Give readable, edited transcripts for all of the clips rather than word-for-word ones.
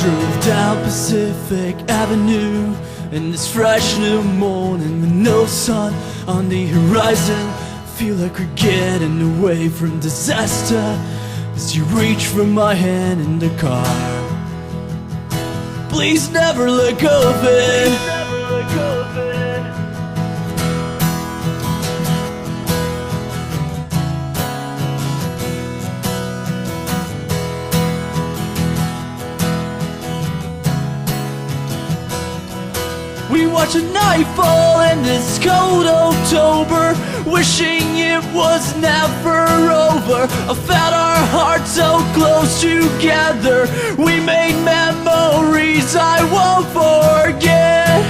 drove down Pacific Avenue in this fresh new morning with no sun on the horizon. Feel like we're getting away from disaster as you reach for my hand in the car. Please never let go of it. We watch a night fall in this cold October, wishing it was never over. I felt our hearts so close together. We made memories I won't forget.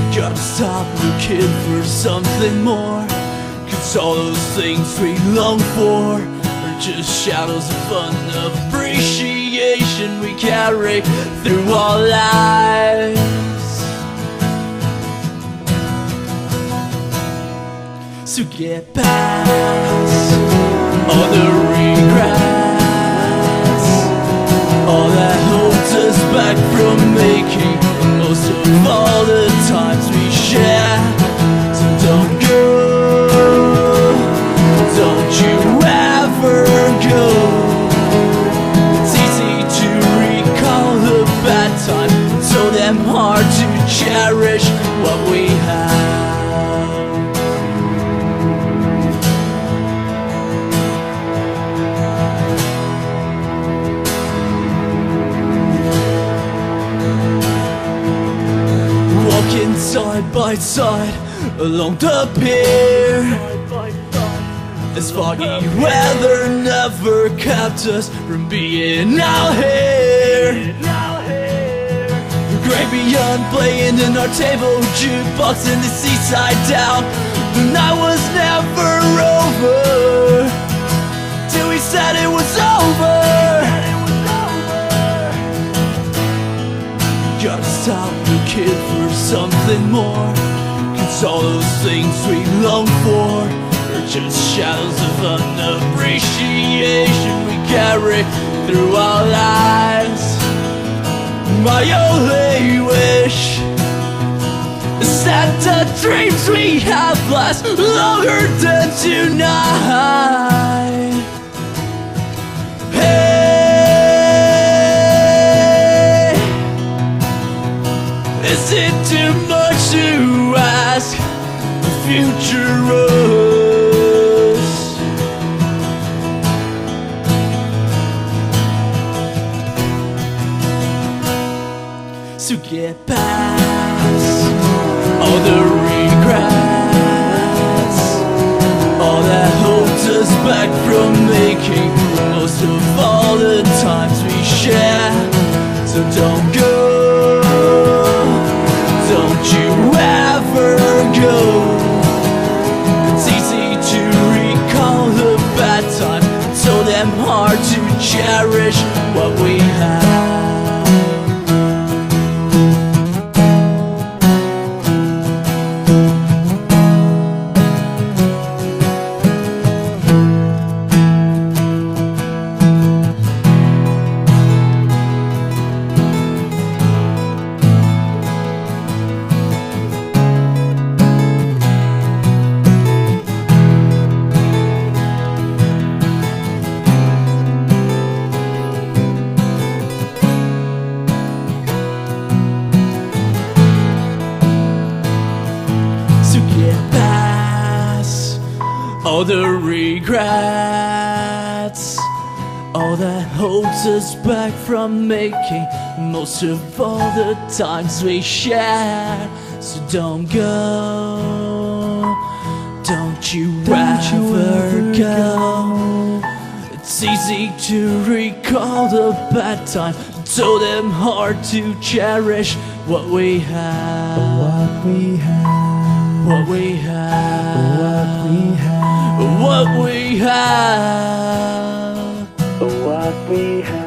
You gotta stop looking for something more, 'cause all those things we long for just shadows of fun appreciation we carry through our lives. So get past all the regrets, all that holds us back from making the most of all the times we share. So don't go, don't you ever go. It's easy to recall the bad time, it's so damn hard to cherish what we have. Walking side by side along the pier, this foggy weather never kept us from being out here. The great beyond playing in our table jukebox in the seaside town. The night was never over till we said it was over. Gotta stop looking for something more, 'cause all those things we long for just shadows of unappreciation we carry through our lives. My only wish is that the dreams we have last longer than tonight. Hey, is it too much to ask the future of? To get past all the regrets, all that holds us back from making the most of all the times we share. So don't go, don't you ever go. It's easy to recall the bad time, it's so damn hard to cherish what we have. All the regrets, all that holds us back from making most of all the times we shared. So don't go, don't you ever go. It's easy to recall the bad time, it's so damn hard to cherish what we have. What we have, what we have, what we have, what we have, what we have.